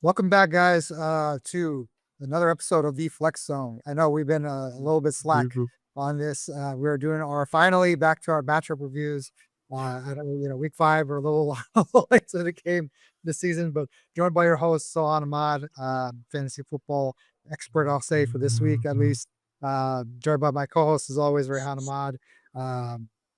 Welcome back, guys, to another episode of the Flex Zone. I know we've been a little bit slack Mhm. on this. We're doing our finally back to our matchup reviews. Week 5 or a little late to the game this season, but joined by your host Sohan Ahmad, fantasy football expert, I'll say for this week at least. Joined by my co-host as always, Rehan Ahmad.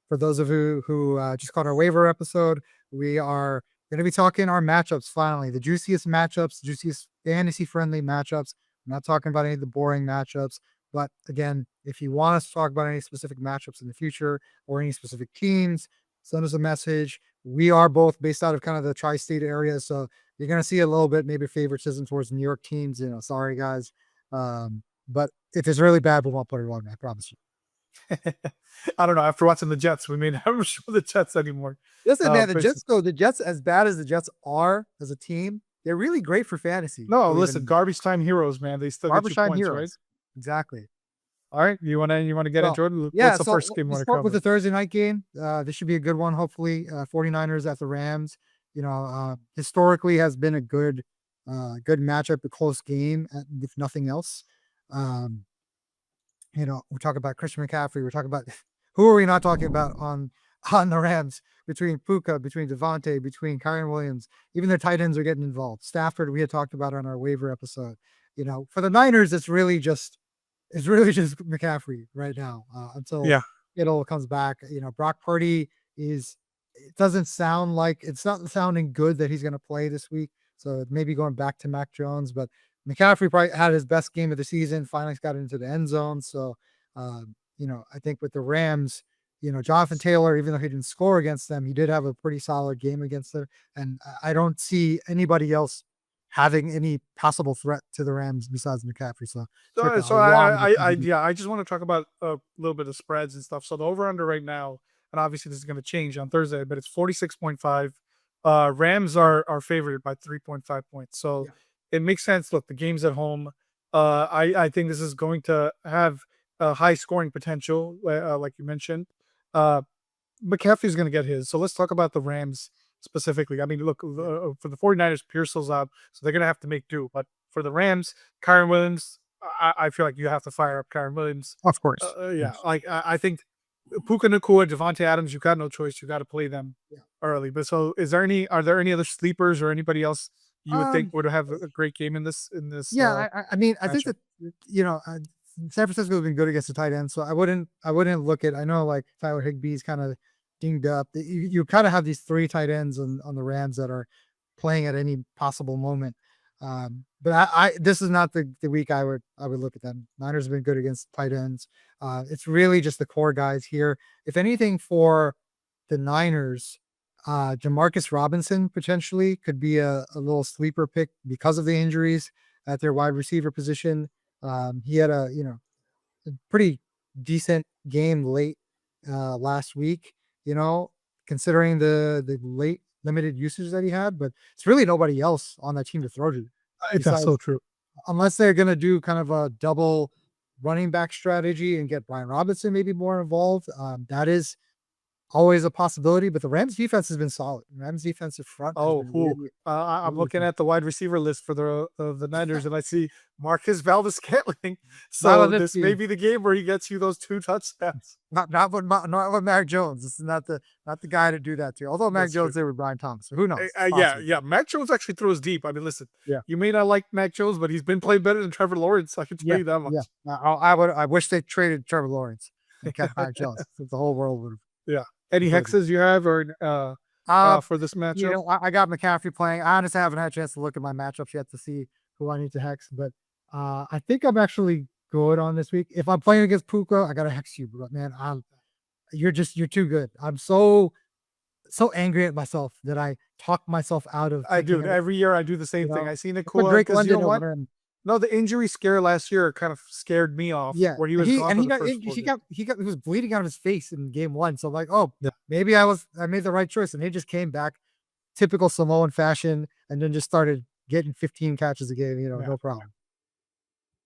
For those of you who just caught our waiver episode, we are going to be talking our matchups finally, the juiciest matchups, juiciest fantasy friendly matchups. I'm not talking about any of the boring matchups, but again, if you want us to talk about any specific matchups in the future or any specific teams, send us a message. We are both based out of kind of the tri-state area, so you're going to see a little bit maybe favoritism towards New York teams. Sorry guys, but if it's really bad, we won't put it on. I promise you. I don't know. After watching the Jets, we may never show the Jets anymore. Listen, man, the But Jets though, the Jets, as bad as the Jets are as a team, they're really great for fantasy. no, Believe it listen, or not. garbage time heroes, man. They still get Garbage you time points, right? heroes. Exactly. All right, you wanna get So, into it? yeah, What's the so first game you let's want to start with cover? the Thursday night game. This should be a good one, hopefully. 49ers at the Rams. Historically has been a good matchup, a close game, if nothing else. Um, we're talking about Christian McCaffrey. We're talking about who are we not talking about on the Rams between Puka, between Devontae, between Kyren Williams. Even their tight ends are getting involved. Stafford, we had talked about on our waiver episode. For the Niners, it's really just McCaffrey right now until Yeah, Kittle comes back. Brock Purdy it doesn't sound like it's not sounding good that he's going to play this week. So maybe going back to Mac Jones, but McCaffrey probably had his best game of the season, finally got into the end zone. So, I think with the Rams, Jonathan Taylor, even though he didn't score against them, he did have a pretty solid game against them. And I don't see anybody else having any possible threat to the Rams besides McCaffrey. So it's like so a so lot of the PPR. yeah, I just want to talk about a little bit of spreads and stuff. So the over under right now, and obviously this is going to change on Thursday, but it's 46.5. Rams are favored by 3.5 points, so Yeah. it makes sense. Look, the game's at home. I think this is going to have a high scoring potential, like you mentioned. Uh, McCaffrey's going to get his. So let's talk about the Rams specifically. I mean, look, for the 49ers, Pearsall's out, so they're going to have to make do. But for the Rams, Kyren Williams, I feel like you have to fire up Kyren Williams. Of course. Yeah, Yes. like I think Puka Nacua, Devontae Adams, you got no choice. You got to play them Yeah. early. But so, are there any other sleepers or anybody else you would think Um, would have a great game in this yeah, I mean, I think matchup? that San Francisco's been good against the tight end, so I wouldn't look at. I know like Tyler Higbee's kind of dinged up. You kind of have these three tight ends on the Rams that are playing at any possible moment. But this is not the week I would look at them. Niners have been good against tight ends. It's really just the core guys here. If anything, for the Niners, Jamarcus Robinson potentially could be a little sleeper pick because of the injuries at their wide receiver position. He had a pretty decent game late last week, considering the late limited usage that he had, but it's really nobody else on that team to throw to That's so besides, true. unless they're going to do kind of a double running back strategy and get Brian Robinson maybe more involved. That is always a possibility, but the Rams defense has been solid. Rams defensive front has Oh, been who? really, I'm really looking good. at the wide receiver list for the Niners, and I see Marcus Valdez-Scantling. Not So on this this may team. be the game where he gets you those 2 touchdowns. Not with Mac Jones. This is not the guy to do that to. Although Mac That's true. Jones there with Brian Thomas, so who knows? It's Yeah, possible. yeah. Mac Jones actually throws deep. I mean, listen, Yeah, you may not like Mac Jones, but he's been playing better than Trevor Lawrence. I can tell yeah, you that yeah. much. I wish they traded Trevor Lawrence and kept Mac Jones. The whole world would Yeah. Any have. hexes you have or Uh, for this matchup? I got McCaffrey playing. I honestly haven't had a chance to look at my matchups yet to see who I need to hex, but I think I'm actually good on this week. If I'm playing against Puka, I gotta hex you, bro. Man, you're too good. I'm so angry at myself that I talked myself out of I do. picking up. Every year I do the You same thing. know, I see I put Nakua Drake because you know London what? over him. No, the injury scare last year kind of scared me off, Yeah, where he was he gone and for he the got first in, 4 games. he was bleeding out of his face in game one. So I'm like, oh, Yeah. maybe I made the right choice, and he just came back, typical Samoan fashion, and then just started getting 15 catches a game. Yeah. No problem.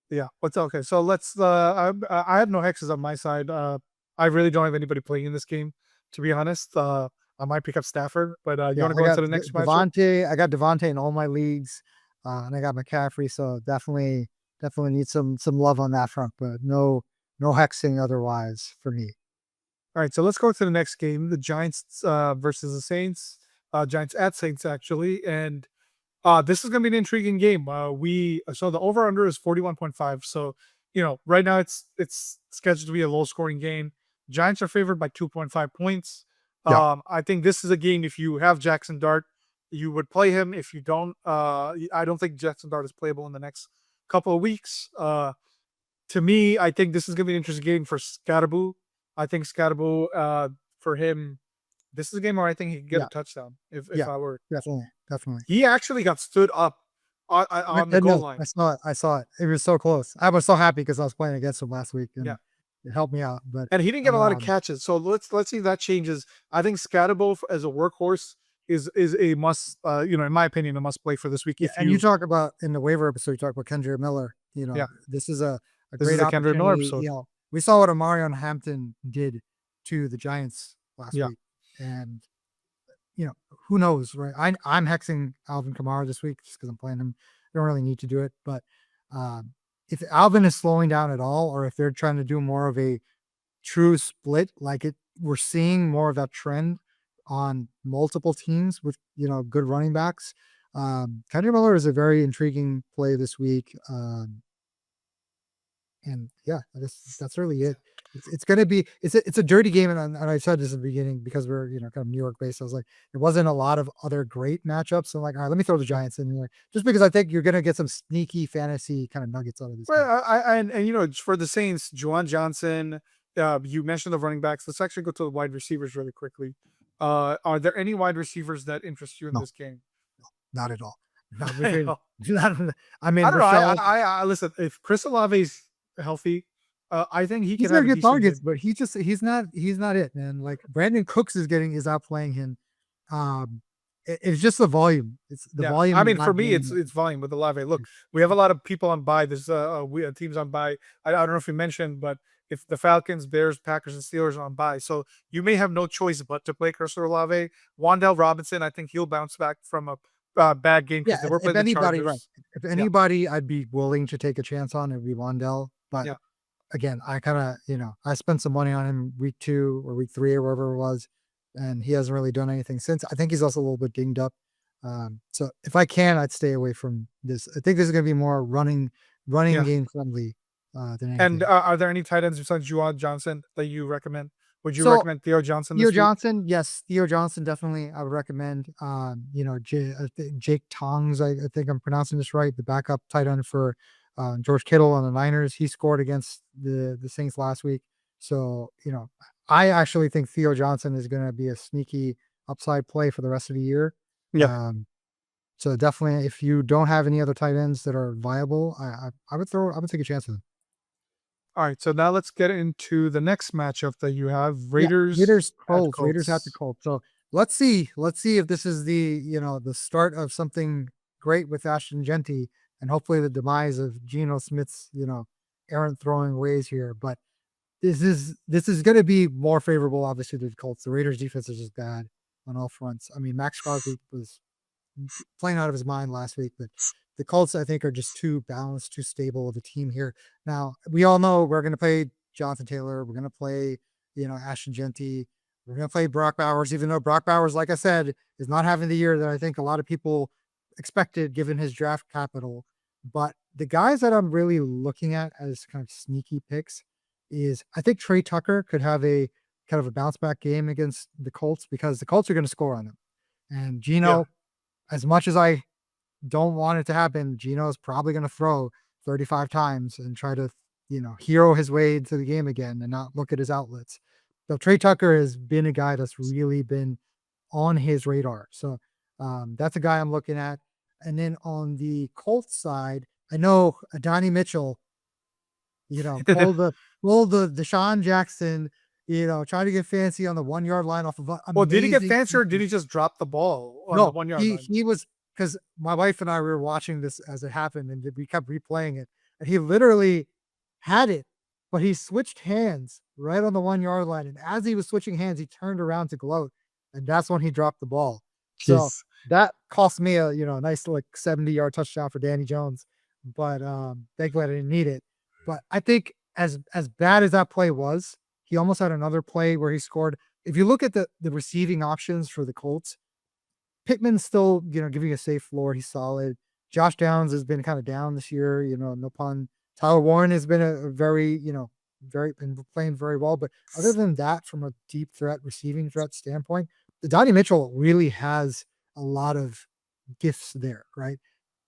Yeah. What's okay? So let's. I have no hexes on my side. I really don't have anybody playing in this game, to be honest. I might pick up Stafford, but you Yeah, want to I go got into the next matchup? Devontae. I got Devontae in all my leagues. and I got McCaffrey, so definitely need some love on that front, but no hexing otherwise for me. All right, so let's go to the next game, the Giants versus the Saints. Giants at Saints actually, and this is going to be an intriguing game. We so the over under is 41.5. So, right now it's scheduled to be a low scoring game. Giants are favored by 2.5 points. Yeah, I think this is a game, if you have Jackson Dart, you would play him. If you don't, I don't think Jackson Dart is playable in the next couple of weeks. To me, I think this is going to be an interesting game for Scadaboo. I think Scadaboo, for him, this is a game where I think he could get yeah, a touchdown if yeah, I were. definitely. He actually got stood up on the goal No, line. I saw it. It was so close. I was so happy because I was playing against him last week, Yeah. and it helped me out. But And he didn't get a lot of um, catches. So let's see if that changes. I think Scatterbo as a workhorse is a must, in my opinion, a must play for this week. yeah, If and you you talk about in the waiver episode, you talk about Kendra Miller. Yeah, This is a this is great a Kendrick Miller opportunity. episode. We saw what Amarion Hampton did to the Giants last Yeah. week, and who knows, right? I'm hexing Alvin Kamara this week just because I'm playing him. I don't really need to do it, but if Alvin is slowing down at all, or if they're trying to do more of a true split, we're seeing more of that trend on multiple teams with good running backs. Kendrick Miller is a very intriguing play this week. And yeah, that's really it. It's gonna be it's a dirty game, and I said this in the beginning because we're kind of New York based. I was like, there wasn't a lot of other great matchups. So I'm like, all right, let me throw the Giants in there, just because I think you're gonna get some sneaky fantasy kind of nuggets out of this game. Well, and for the Saints, Juwan Johnson. You mentioned the running backs. Let's actually go to the wide receivers really quickly. Are there any wide receivers that interest you in No, this game? not at all. Not I between, I don't mean, know. Rochelle, I listen. If Chris Olave's healthy, I think he he's could gonna have a get decent targets, game. but he's not it, man. Like Brandon Cooks is outplaying him. It's just the volume. It's the Yeah, I volume mean, for not me, being it's volume with Olave. Look, we have a lot of people on bye. There's we teams on bye. I don't know if you mentioned, but if the Falcons, Bears, Packers, and Steelers are on bye, so you may have no choice but to play Chris Olave. Wandell Robinson, I think he'll bounce back from a bad game Yeah, because they were if playing the anybody, right? Chargers. If Yeah, anybody, I'd be willing to take a chance on, it'd be Wandell. But yeah, again, I kind of, I spent some money on him week 2 or week 3 or wherever it was, and he hasn't really done anything since. I think he's also a little bit dinged up. So if I can, I'd stay away from this. I think this is going to be more running yeah. game friendly than And anything. are there any tight ends besides Juwan Johnson that you recommend? Would you So recommend Theo Johnson Theo this week? Johnson, yes, Theo Johnson definitely I would recommend. Jake Tongs, I think I'm pronouncing this right, the backup tight end for George Kittle on the Niners. He scored against the Saints last week. So, I actually think Theo Johnson is going to be a sneaky upside play for the rest of the year. Yeah. Um, so definitely, if you don't have any other tight ends that are viable, I would take a chance with them. All right, so now let's get into the next matchup that you have: Yeah, Raiders Raiders at Colts. Raiders at the Colts. Colts. So let's see if this is the start of something great with Ashton Genty, and hopefully the demise of Geno Smith's errant throwing ways here. But this is going to be more favorable, obviously, to the Colts. The Raiders defense is just bad on all fronts. I mean, Max Crosby was playing out of his mind last week, but the Colts, I think, are just too balanced, too stable of a team here. Now, we all know we're going to play Jonathan Taylor. We're going to play, Ashton Genty. We're going to play Brock Bowers, even though Brock Bowers, like I said, is not having the year that I think a lot of people expected given his draft capital. But the guys that I'm really looking at as kind of sneaky picks is I think Trey Tucker could have a kind of a bounce back game against the Colts because the Colts are going to score on them. And Yeah, Geno, as much as I don't want it to happen, Geno's probably going to throw 35 times and try to, hero his way into the game again and not look at his outlets. So Trey Tucker has been a guy that's really been on his radar. So that's a guy I'm looking at. And then on the Colts side, I know Adonai Mitchell, pull the Deshaun Jackson, try to get fancy on the 1 yard line off of well, did he get amazing. fancier or did he just drop the ball on the No, 1 yard he line? he was because my wife and I were watching this as it happened, and we kept replaying it, and he literally had it, but he switched hands right on the 1 yard line, and as he was switching hands, he turned around to gloat, and that's when he dropped the ball. So Jeez. that cost me a nice like 70-yard touchdown for Danny Jones. But thankfully I didn't need it. But I think as bad as that play was, he almost had another play where he scored. If you look at the receiving options for the Colts, Pittman's still, giving a safe floor. He's solid. Josh Downs has been kind of down this year, no pun. Tyler Warren has been a very, very been playing very well. But other than that, from a deep threat, receiving threat standpoint, the Donnie Mitchell really has a lot of gifts there, right?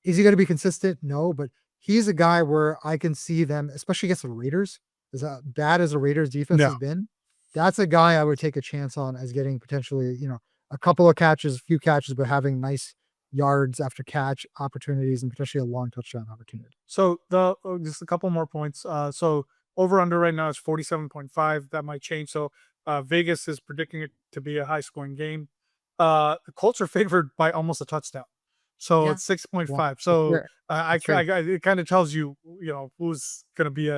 Is he going to be consistent? No, but he's a guy where I can see them, especially against the Raiders, as bad as the Raiders defense Yeah. has been. That's a guy I would take a chance on as getting potentially, a couple of catches, a few catches, but having nice yards after catch opportunities and potentially a long touchdown opportunity. So just a couple more points. So over under right now is 47.5. That might change. So Vegas is predicting it to be a high scoring game. The Colts are favored by almost a touchdown. So Yeah. it's 6.5. Yeah. So Fair. That's fair. it kind of tells you, who's going to be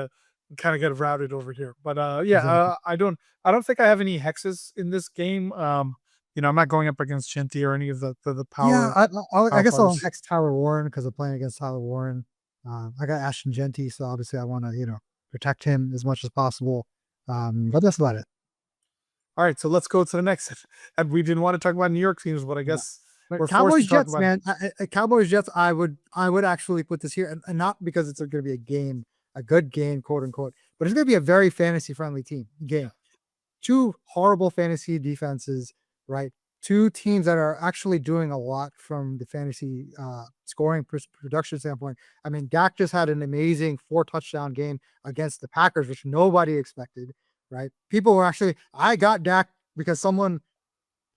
kind of get routed over here. But Exactly. I don't think I have any hexes in this game. I'm not going up against Shinty or any of the Yeah, I power guess I'll players. next Tyler Warren because I'm playing against Tyler Warren. I got Ashton Genty, so obviously I want to, protect him as much as possible. But that's about it. All right, so let's go to the next. And we didn't want to talk about New York teams, but I Yeah. guess But we're forced Cowboys to talk Jets, about. man. Cowboys Jets, I would actually put this here, and not because it's going to be a game, a good game, quote unquote, but it's going to be a very fantasy friendly game. Two horrible fantasy defenses, right? Two teams that are actually doing a lot from the fantasy scoring production standpoint. I mean, Dak just had an amazing 4 touchdown game against the Packers, which nobody expected, right? People were actually, I got Dak because someone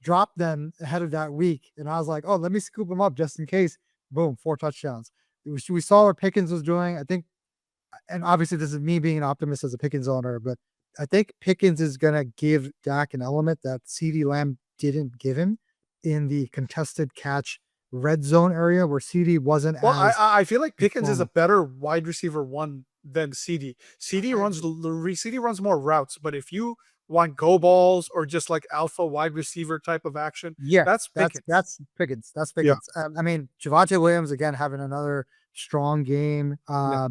dropped them ahead of that week. And I was like, oh, let me scoop them up just in case. Boom, 4 touchdowns. We saw what Pickens was doing. I think, and obviously this is me being an optimist as a Pickens owner, but I think Pickens is going to give Dak an element that CeeDee Lamb didn't give him in the contested catch red zone area where CeeDee wasn't Well, as I feel like Pickens is a strong. better wide receiver one than CD. CD runs more routes, but if you want go balls or just like alpha wide receiver type of action, Yeah, that's that's Pickens. that's Pickens. That's Yeah, Pickens. I mean, Javante Williams again having another strong game. yeah.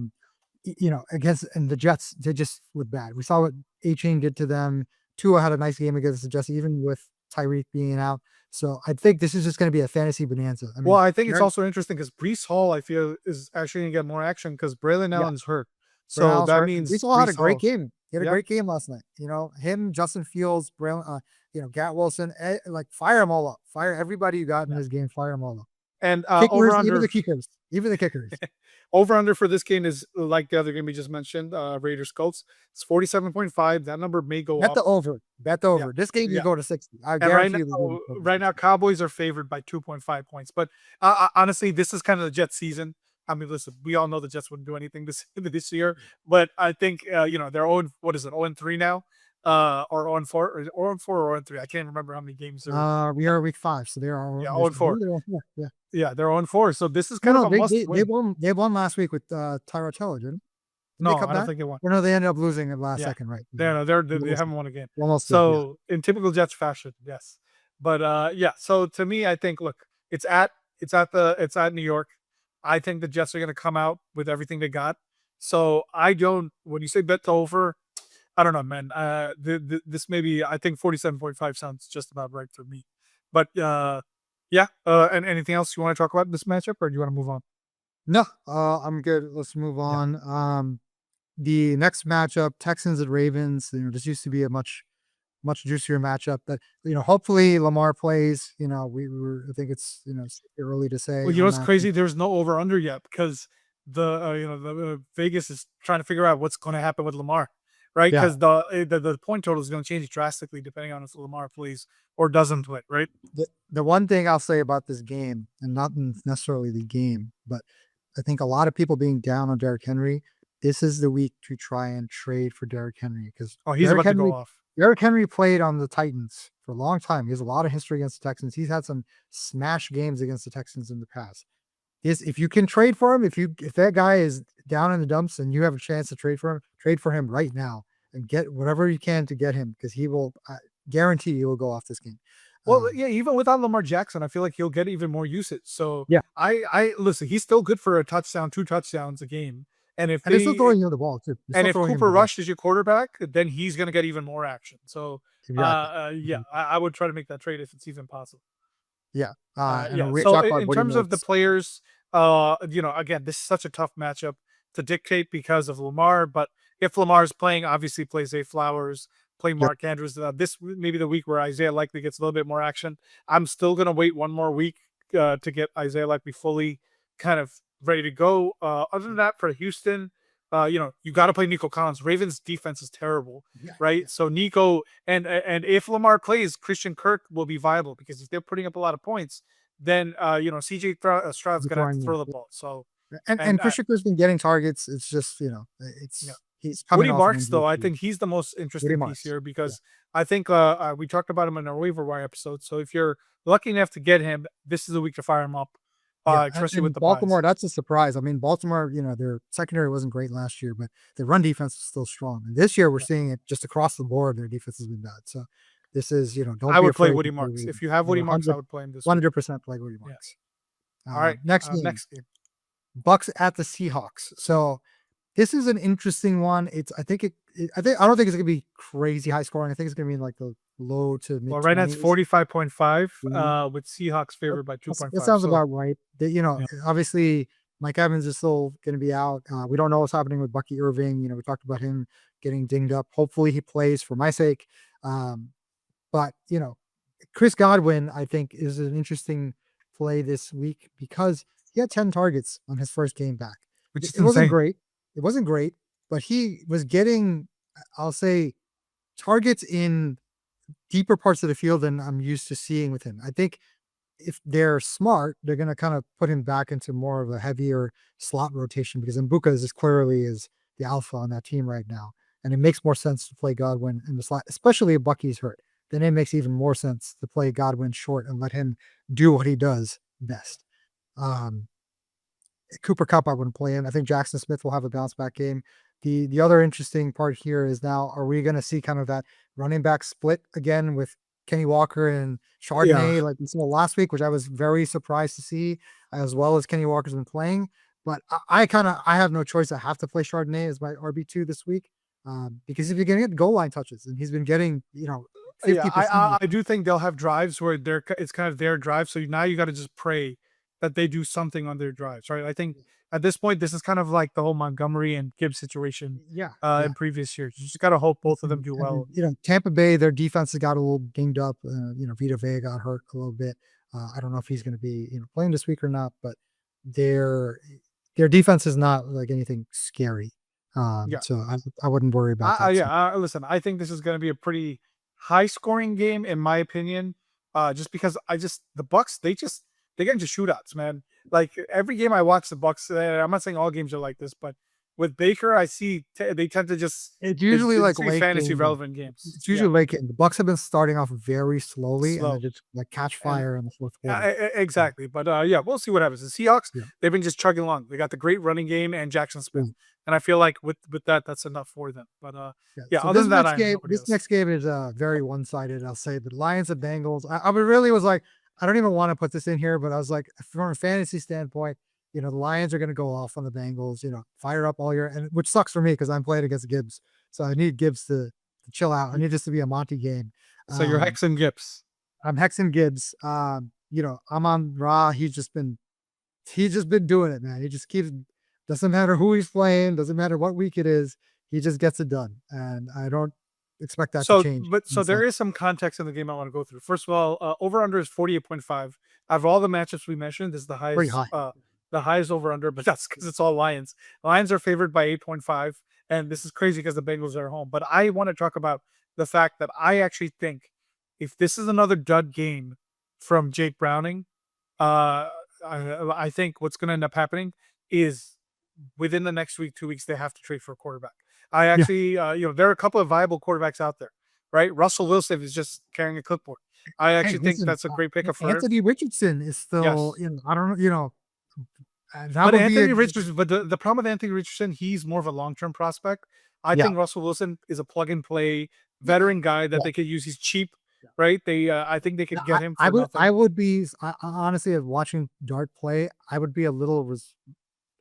Against and the Jets, they just were bad. We saw what A-Chain did to them. Tua had a nice game against the Jets, even with Tyreek being out. So I think this is just going to be a fantasy bonanza. I Well, mean, I think it's also interesting because Brees Hall, I feel, is actually gonna get more action because Braylon yeah, Allen's hurt. So Brown's that hurt. means Brees had a Brees great Hall. game. He had a Yeah. great game last night. Him, Justin Fields, Brown, Gat Wilson, like fire them all up. Fire everybody you got in Yeah. this game. Fire them all up. And over Kickers, even under the kickers, even the kickers. over under for this game is like the other game we just mentioned, Raiders Colts. It's 47.5. That number may go Bet up. the over. Bet the Yeah. over. This game Yeah. you go to 60. I And guarantee you this game will go to right now, 60. Cowboys are favored by 2.5 points. But honestly, this is kind of the Jets season. I mean, listen, we all know the Jets wouldn't do anything this year, but I think they're on what is it, 0-3 now, or 0-4, or 0-4 or 0-3. I can't remember how many games they're. We are week 5, so they are. Yeah, There's 0-4. they're on 4. Yeah. Yeah, they're 0-4. So this is No, kind of no, a they must they, they win. won. They won last week with Tyrod Taylor, didn't? Did they No, come I don't back? think they won. Or no, they ended up losing at last Yeah, second, right? they Almost haven't won a game. almost did, yeah. So in typical Jets fashion, yes. But yeah. So to me, I think look, it's at New York. I think the Jets are going to come out with everything they got. So I don't. When you say bet to over, I don't know, man. This maybe I think 47.5 sounds just about right for me. But yeah. And anything else you want to talk about in this matchup, or do you want to move on? No, I'm good. Let's move Yeah. on. The next matchup, Texans and Ravens. This used to be a much juicier matchup. That hopefully Lamar plays. I think it's early to say Well, you know on what's that. crazy? There's no over under yet because the Vegas is trying to figure out what's going to happen with Lamar, right? Yeah. Because the point total is going to change drastically depending on if Lamar plays or doesn't play, right? The one thing I'll say about this game, and not necessarily the game, but I think a lot of people being down on Derrick Henry, this is the week to try and trade for Derrick Henry because Oh, he's about to go off. Derrick Henry played on the Titans for a long time. He has a lot of history against the Texans. He's had some smash games against the Texans in the past. If you can trade for him, if that guy is down in the dumps and you have a chance to trade for him right now and get whatever you can to get him because he will guarantee he will go off this game. Well, yeah, even without Lamar Jackson, I feel like he'll get even more usage. So Yeah. I listen, he's still good for a touchdown, 2 touchdowns a game. And if And they're still they throwing him the ball too. They're and still if throwing him Cooper the ball. Rush is your quarterback, then he's gonna get even more action. So Exactly. yeah, I would try to make that trade if it's even possible. Yeah. And Yeah. we So talk about in Woody terms of the Mills. players, again, this is such a tough matchup to dictate because of Lamar. But if Lamar's playing, obviously play Zay Flowers, play Yep. Mark Andrews. This may be the week where Isaiah likely gets a little bit more action. I'm still gonna wait one more week to get Isaiah likely fully kind of ready to go. Other than that, for Houston, you got to play Nico Collins. Ravens defense is terrible, Yeah. right? So Nico and if Lamar plays, Christian Kirk will be viable because if they're putting up a lot of points, then CJ Stroud's gonna have to Throwing throw him. the ball. So And and Christian Kirk's been getting targets. It's just, yeah. he's coming Woody off an Marks, injury though, I too. think he's the most Woody interesting piece Marks. here Yeah. because I think we talked about him in our waiver wire episode. So if you're lucky enough to get him, this is the week to fire him up, Yeah. especially with And the Baltimore, buys. that's a surprise. I mean, Baltimore, their secondary wasn't great last year, but their run defense is still strong. And this year we're Yeah. seeing it just across the board. Their defense has been bad. So this is, don't I be would play afraid Woody to play Marks. Woody. If you have Woody Marks, I 100, would play him this week. 100% play Woody Yeah. Marks. All right. Next game, Next game. Bucks at the Seahawks. So this is an interesting one. I don't think it's gonna be crazy high scoring. I think it's gonna be in like the low to mid. Well, right now it's 45.5 Mhm. with Seahawks favored by That 2.5. sounds So about right. yeah. Obviously Mike Evans is still going to be out. We don't know what's happening with Bucky Irving. We talked about him getting dinged up. Hopefully he plays for my sake. But Chris Godwin, I think, is an interesting play this week because he had 10 targets on his first game back. Which is It wasn't insane. great. It wasn't great, but he was getting, I'll say, targets in deeper parts of the field than I'm used to seeing with him. I think if they're smart, they're going to kind of put him back into more of a heavier slot rotation because Mbuka is clearly is the alpha on that team right now. And it makes more sense to play Godwin in the slot, especially if Bucky's hurt. Then it makes even more sense to play Godwin short and let him do what he does best. Cooper Kupp, I wouldn't play him. I think Jackson Smith will have a bounce back game. The other interesting part here is now, are we going to see kind of that running back split again with Kenny Walker and Chardonnay like we saw last week, which I was very surprised to see, as well as Kenny Walker's been playing. But I have no choice. I have to play Chardonnay as my RB2 this week because if you're going to get goal line touches, and he's been getting 50%. Yeah, I do think they'll have drives where it's kind of their drive. So now you got to just pray that they do something on their drives, right? I think at this point, this is kind of like the whole Montgomery and Gibbs situation Yeah. in previous years. You just got to hope both of them do well. Tampa Bay, their defense has got a little dinged up. Vita Vea got hurt a little bit. I don't know if he's going to be playing this week or not, but their defense is not like anything scary. Yeah. So I wouldn't worry about that. Yeah. Listen, I think this is going to be a pretty high scoring game in my opinion. Just because the Bucks, they get into shootouts, man. Like every game I watch the Bucks, I'm not saying all games are like this, but with Baker, I see they tend to just it's usually like late fantasy game. relevant games. It's usually late game. The Bucks have been starting off very slowly Slow. and they just like catch fire in the fourth quarter. Exactly. But we'll see what happens. The Seahawks, they've been just chugging along. They got the great running game and Jackson Smith. And I feel like with that, that's enough for them. But So other than that, this next game is very one-sided. I'll say the Lions and Bengals. I really was like, I don't even want to put this in here, but I was like, from a fantasy standpoint, the Lions are going to go off on the Bengals. Fire up all which sucks for me because I'm playing against Gibbs, so I need Gibbs to chill out. I need this to be a Monty game. So you're hexing Gibbs. I'm hexing Gibbs. I'm on Ra. He's just been doing it, man. He just keeps. Doesn't matter who he's playing. Doesn't matter what week it is. He just gets it done, and I don't expect that to change. But there is some context in the game I want to go through. First of all, over under is 48.5. Out of all the matchups we mentioned, this is the highest. The highest over under, but that's because it's all Lions. Lions are favored by 8.5, and this is crazy because the Bengals are at home. But I want to talk about the fact that I actually think if this is another dud game from Jake Browning, I think what's going to end up happening is within the next week, 2 weeks, they have to trade for a quarterback. I actually, there are a couple of viable quarterbacks out there, right? Russell Wilson is just carrying a clipboard. I actually think that's a great pickup for Anthony Richardson is still, I don't know, but Anthony Richardson, but the problem with Anthony Richardson, he's more of a long-term prospect. I think Russell Wilson is a plug-and-play veteran guy that they could use. He's cheap. right? They I think they Yeah, could get him for I nothing. would be honestly watching Dart play. I would be a little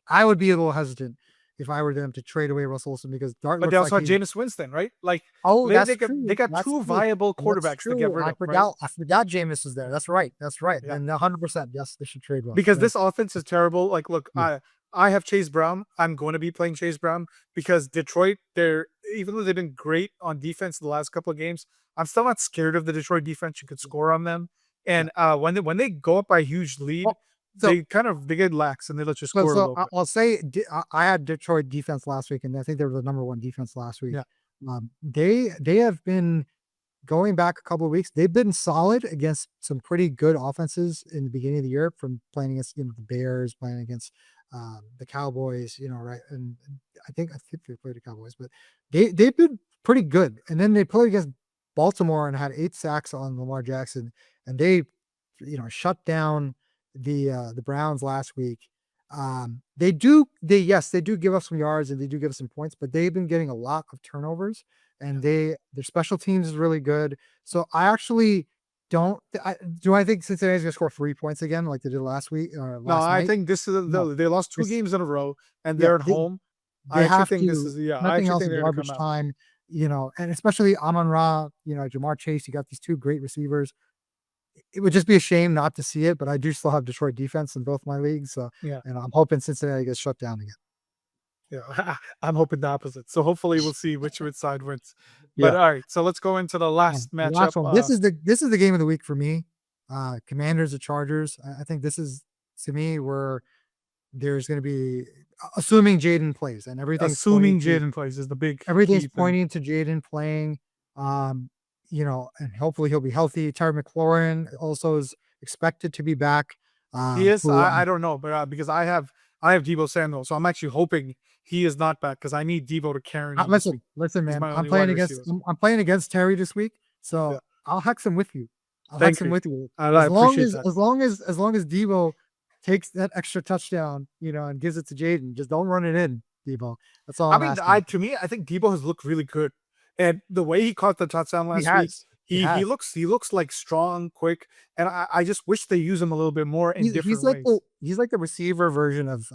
I would be a little hesitant if I were them to trade away Russell Wilson because Dart But they looks like also had he's. Jameis Winston, right? Like Oh, that's they true. got That's two true. viable That's quarterbacks to get true. rid of, right? I forgot Jameis was there. That's right. That's right. Yeah. Then 100%. Yes, they should trade Russ. Because this offense is terrible. Like, look, Yeah. I have Chase Brown. I'm going to be playing Chase Brown because Detroit, they're even though they've been great on defense the last couple of games, I'm still not scared of the Detroit defense. You could score on them. Yeah. And when they go up by a huge lead, Well, so they get lax and they let you score a little bit. I'll say I had Detroit defense last week, and I think they were the number one defense last week. Yeah. They have been going back a couple of weeks. They've been solid against some pretty good offenses in the beginning of the year, from playing against the Bears, playing against the Cowboys. Right, and I think they played the Cowboys, but they've been pretty good. And then they played against Baltimore and had 8 sacks on Lamar Jackson, and they shut down the Browns last week. They do give up some yards and they do give us some points, but they've been getting a lot of turnovers, and their special teams is really good. So I actually don't. I think Cincinnati's gonna score 3 points again like they did last week or No, last I night? think this is No, they lost 2 this games in a row and yeah, they're at home. I they actually have think this to. is I Nothing actually else think is they're going to garbage come out. time. And especially Amon Ra, Jamar Chase. You got these 2 great receivers. It would just be a shame not to see it, but I do still have Detroit defense in both my leagues. So, Yeah. and I'm hoping Cincinnati gets shut down again. Yeah, I'm hoping the opposite. So hopefully we'll see which side wins. But Yeah. all right, so let's go into the last The matchup. last one. This is the game of the week for me. Commanders at Chargers. I think this is, to me, where there's going to be, assuming Jaden plays, and Assuming Jaden plays is the big everything's key thing. pointing to Jaden playing. And hopefully he'll be healthy. Terry McLaurin also is expected to be back. He is. Who I don't know, but because I have Debo Samuel, so I'm actually hoping he is not back because I need Debo to carry me this week. listen, He's man. my only wide receiver. I'm playing against Terry this week, Yeah. so I'll hex him with you. I'll Thank hex him you. with you. I appreciate that. As long as Debo takes that extra touchdown, and gives it to Jaden, just don't run it in, Debo. That's all I I'm mean, asking. to me, I think Debo has looked really good, and the way he caught the touchdown He last week, has. he looks like strong, quick, and I just wish they use him a little bit more in different ways. He's like the receiver version of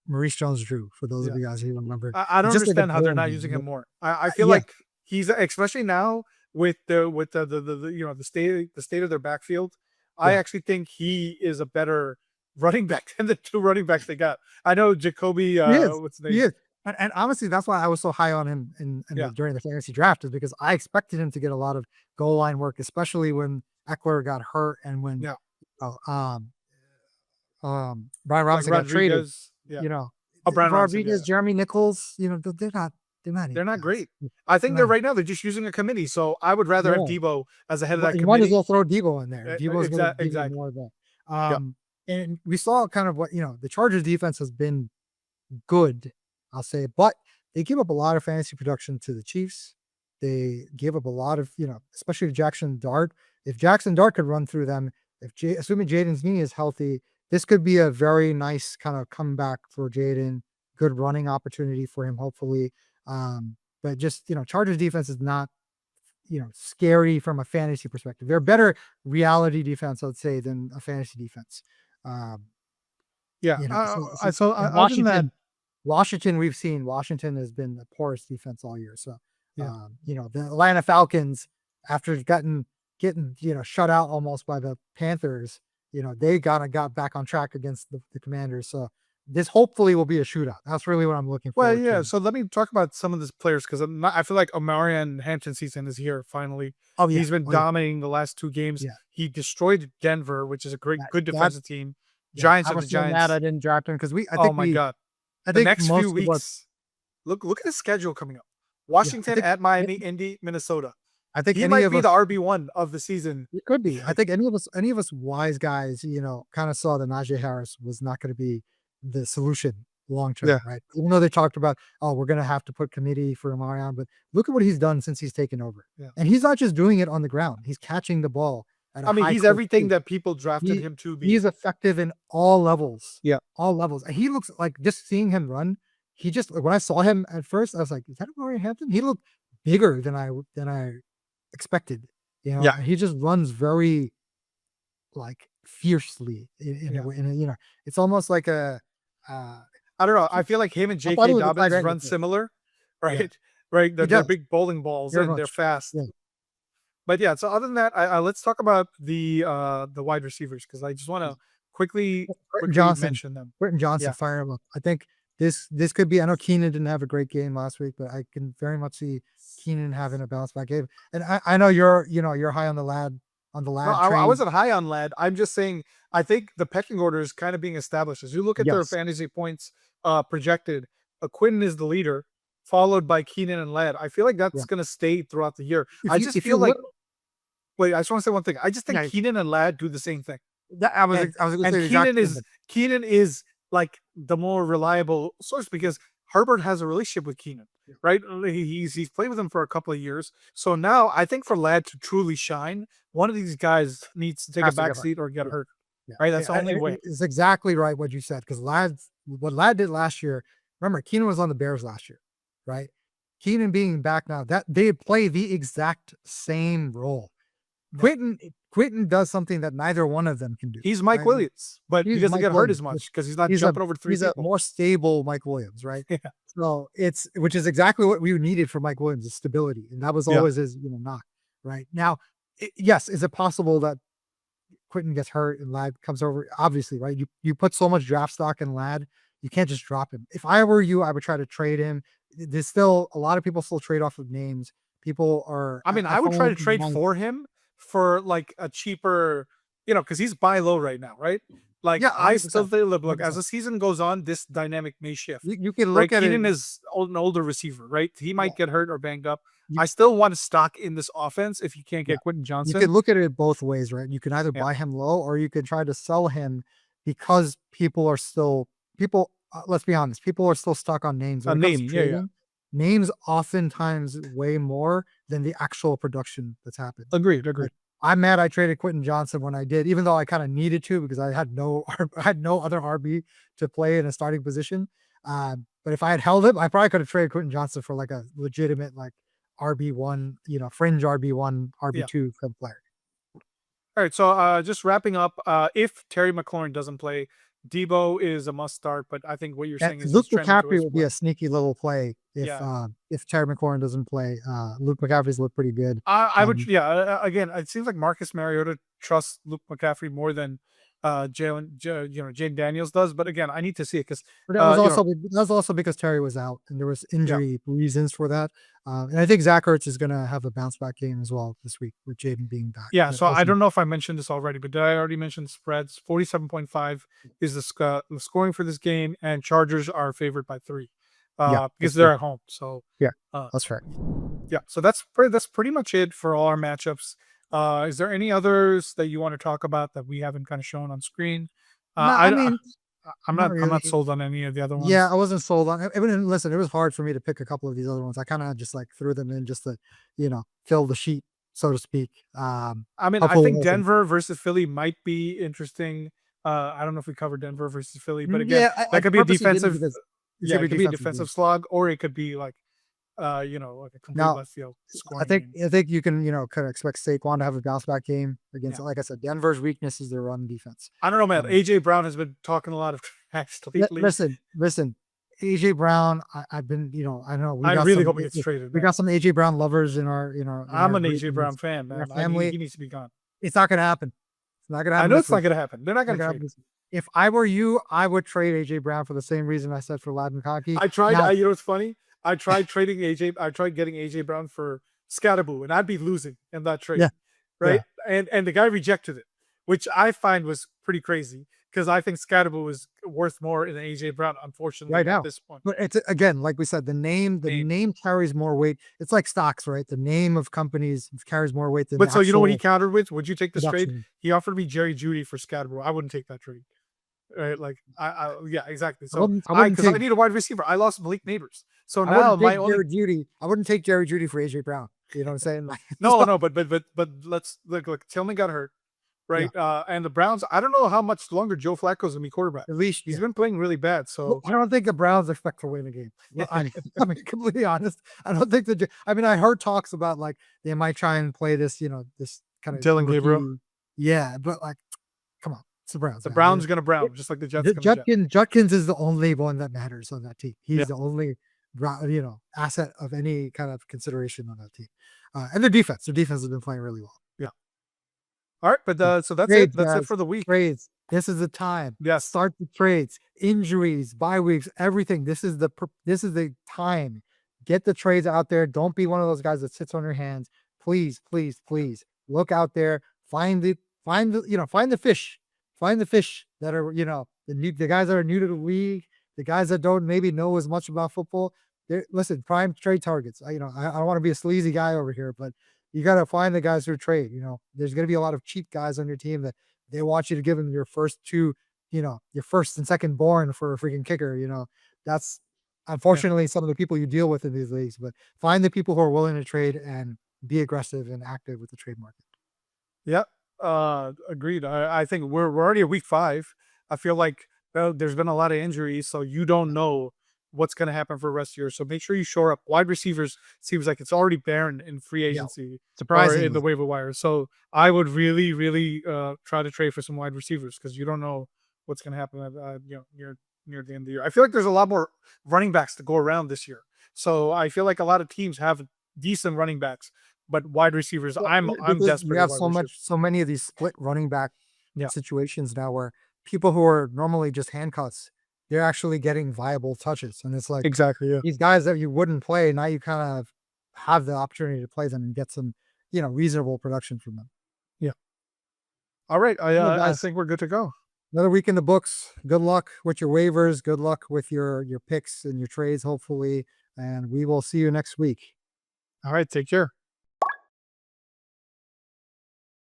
Maurice Jones-Drew, for those of you guys who remember. I don't He's just like a understand how they're not drone, using dude. him more. I feel Yeah. like he's especially now with the the state of their backfield. I Yeah. actually think he is a better running back than the 2 running backs they got. I know Jacoby. He is. What's his He name? is. And honestly, that's why I was so high on him Yeah. during the fantasy draft, is because I expected him to get a lot of goal line work, especially when Eckler got hurt and when Yeah. uh, um Brian Robinson got traded. Rodriguez. Yeah. Oh, Brian Robinson, Rodriguez, yeah. Jeremy Nichols, They're not great. I think They're right now they're just using a committee. So I would rather have Yeah. Debo as the head of that You might as committee. well throw Debo in there. Debo's going to give you Exactly. more of that. Yeah. And we saw kind of what, the Chargers defense has been good, I'll say, but they give up a lot of fantasy production to the Chiefs. They give up a lot of, especially to Jackson Dart. If Jackson Dart could run through them, assuming Jaden's knee is healthy, this could be a very nice kind of comeback for Jaden. Good running opportunity for him, hopefully. But just, Chargers defense is not, scary from a fantasy perspective. They're a better reality defense, I would say, than a fantasy defense. Yeah. And Washington, we've seen Washington has been the poorest defense all year. So, Yeah. The Atlanta Falcons, after getting shut out almost by the Panthers, they got back on track against the Commanders. So this hopefully will be a shootout. That's really what I'm looking for. Well, yeah. So let me talk about some of these players because I feel like Omarion Hampton season is here finally. Oh yeah, He's been dominating the last 2 games. Yeah. He destroyed Denver, which is a good defensive team. Yeah, Giants I are was the so mad Giants. I didn't draft him because Oh my god! I The think next most few of us- weeks, look at the schedule coming up. Washington think- at Miami, Indy, Minnesota. I think He any might of be us, the RB1 of the season. it could be. I think any of us wise guys, kind of saw that Najee Harris was not going to be the solution long term, Yeah. right? Even though they talked about, we're going to have to put committee for Omarion, but look at what he's done since he's taken over. Yeah. And he's not just doing it on the ground; he's catching the ball. I mean, he's everything that people drafted him to be. He's effective in all levels. Yeah. All levels. And he looks like, just seeing him run, when I saw him at first, I was like, is that Omarion Hampton? He looked bigger than I expected. You know, Yeah. and he just runs very like fiercely in a Yeah. way. And you know, it's almost like a. I don't know. I feel like him and I thought J.K. it was a tight Dobbins end run at first. similar, Yeah, right? Right. he They're does big bowling balls very and they're much. fast. Yeah, But yeah, so other than that, let's talk about the wide receivers because I just want to quickly Quentin quickly Johnson, mention them. Quentin Johnson, Yeah. fire him up. I think this could be. I know Keenan didn't have a great game last week, but I can very much see Keenan having a bounce back game. And I know you're high on the No, lad I train. wasn't high on Lad. I'm just saying I think the pecking order is kind of being established. As you look at their Yes, fantasy points projected, Quinton is the leader, followed by Keenan and Lad. I feel like yeah. that's going to stay throughout the year. If I you just if you feel like look, wait, I just want to say one thing. I just think yeah, Keenan and Lad do the same thing. that, And I was going to say and the exact Keenan same is thing. Keenan is like the more reliable source because Herbert has a relationship with Keenan, Yeah. right? He's played with him for a couple of years. So now I think for Lad to truly shine, one of these guys needs to take a Has to back get hurt. seat or get Yeah, hurt. yeah. Right? That's the only way. It's exactly right what you said because what Lad did last year. Remember, Keenan was on the Bears last year, right? Keenan being back now, that they play the exact same role. Yeah. Quentin does something that neither one of them can do. He's Mike Right? Williams, but he He's doesn't Mike get hurt Williams. as much because he's not He's a jumping over three he's a people. more stable Mike Williams, right? Yeah. So it's which is exactly what we needed for Mike Williams, is stability, and that was Yeah. always his knock. Right now, yes, is it possible that Quentin gets hurt and Lad comes over? Obviously, right? You put so much draft stock in Lad, you can't just drop him. If I were you, I would try to trade him. There's still a lot of people still trade off of names. People are. I mean, I would try to trade for him for like a cheaper, because he's buy low right now, right? Like Yeah, I still 100%. think, look, as 100%. the season goes on, this dynamic may shift. You can Right? look at it. Keenan is an older receiver, right? He might Yeah. get hurt or banged up. You- I still want to stock in this offense if you can't Yeah. get Quentin You Johnson. can look at it both ways, right? You can either Yeah. buy him low or you can try to sell him because people are still people. Let's be honest, people are still stuck on names. A When it comes to name, yeah, yeah. trading, names oftentimes weigh more than the actual production that's happened. Agreed. I'm mad I traded Quentin Johnson when I did, even though I kind of needed to because I had no I had no other RB to play in a starting position. But if I had held him, I probably could have traded Quentin Johnson for like a legitimate like RB1, fringe RB1, RB2 kind of player. All right, so just wrapping up, if Terry McLaurin doesn't play, Debo is a must start, but I think what you're saying And is Luke he's trending McCaffrey towards will be a sneaky little play Yeah. if Terry McLaurin doesn't play. Luke McCaffrey's looked pretty good. I would, again, it seems like Marcus Mariota trusts Luke McCaffrey more than Jane Daniels does. But again, I need to see it because But that was also because Terry was out and there was injury reasons for that. And I think Zach Ertz is going to have a bounce back game as well this week with Jaden being back. Yeah, But so we'll I see. don't know if I mentioned this already, but did I already mention spreads? 47.5 is the scoring for this game, and Chargers are favored by 3 Yeah, because that's they're fair. at home. So Yeah, uh, that's fair. yeah, so that's pretty much it for all our matchups. Is there any others that you want to talk about that we haven't kind of shown on screen? No, I mean, I'm not I'm not really. sold on any of the other ones. Yeah, I wasn't sold on it. Listen, it was hard for me to pick a couple of these other ones. I kind of just like threw them in just to, fill the sheet, so to speak. I mean, I hopefully think listen. Denver versus Philly might be interesting. I don't know if we covered Denver versus Philly, but again, Yeah, that could be a purposely didn't defensive. because it's Yeah, gonna it could be a defensive defensive games. slog, or it could be like, like a complete Now, left field I scoring think game. you can kind of expect Saquon to have a bounce back game against. Yeah. Like I said, Denver's weakness is their run defense. I don't know, man. Um, AJ Brown has been talking a lot of trash lately. Listen, AJ Brown. I've been, I know I really hope he gets traded. we Man. got some AJ Brown lovers in our, I'm our an group, AJ Brown fan, our man. family. He needs to be gone. It's not gonna happen. It's not gonna I happen. know this it's not week. going to happen. They're not It's not going to gonna trade. happen this week. If I were you, I would trade AJ Brown for the same reason I said for Lad McConkey. I tried. Now, You know what's funny? I tried trading AJ. I tried getting AJ Brown for Scatterboo, and I'd be losing in that trade. Yeah. Right. And the guy rejected it, which I find was pretty crazy because I think Scatterboo is worth more than AJ Brown, unfortunately, Right now. at this point. But it's again, like we said, the name carries more weight. It's like stocks, right? The name of companies carries more weight than. But the so you know what he actual countered with? Would you take this trade? production. He offered me Jerry Judy for Scatterboo. I wouldn't take that trade. Right? Like yeah, exactly. I So wouldn't because I take. need a wide receiver. I lost Malik Neighbors. So I now wouldn't my take only Jerry Judy. I wouldn't take Jerry Judy for AJ Brown. You know what I'm saying? Like, no, but let's look. Tillman got hurt. right? And the Browns, I don't know how much longer Joe Flacco's gonna be quarterback. At least, He's yeah. been playing really bad, Well, so I don't think the Browns expect to win the game. Well, I mean, completely honest. I don't think I mean, I heard talks about like they might try and play this, this kind of Dylan Gabriel. rookie. Yeah, but like, come on, it's the Browns, The man. Browns gonna Brown, just like the Jets The gonna Jet. Judkins is the only one that matters on that team. Yeah. He's the only, asset of any kind of consideration on that team. And their defense has been playing really well. Yeah. All right, but so that's Trades, it. That's it guys. for the week. Trades. This is the time. Yes. Start the trades, injuries, bye weeks, everything. This is the time. Get the trades out there. Don't be one of those guys that sits on your hands. Please, please, please look out there. Find the fish. Find the fish that are, the guys that are new to the league, the guys that don't maybe know as much about football. Listen, prime trade targets. I don't want to be a sleazy guy over here, but you got to find the guys who trade. There's going to be a lot of cheap guys on your team that they want you to give them your first two, your first and second born for a freaking kicker. That's unfortunately some of the people you deal with in these leagues. But find the people who are willing to trade and be aggressive and active with the trade market. Yep. Agreed. I think we're already at week 5. I feel like there's been a lot of injuries, so you don't know what's going to happen for the rest of the year. So make sure you shore up. Wide receivers seems like it's already barren in free agency, or in the waiver wire. So I would really, really try to trade for some wide receivers because you don't know what's going to happen at, near the end of the year. I feel like there's a lot more running backs to go around this year. So I feel like a lot of teams have decent running backs, but wide receivers, I'm desperate. We have so many of these split running back situations now where people who are normally just handcuffs, they're actually getting viable touches. And it's like, exactly, these guys that you wouldn't play, now you kind of have the opportunity to play them and get some, reasonable production from them. Yeah. All right. Well, I guys, think we're good to go. another week in the books. Good luck with your waivers. Good luck with your picks and your trades, hopefully. And we will see you next week. All right. Take care.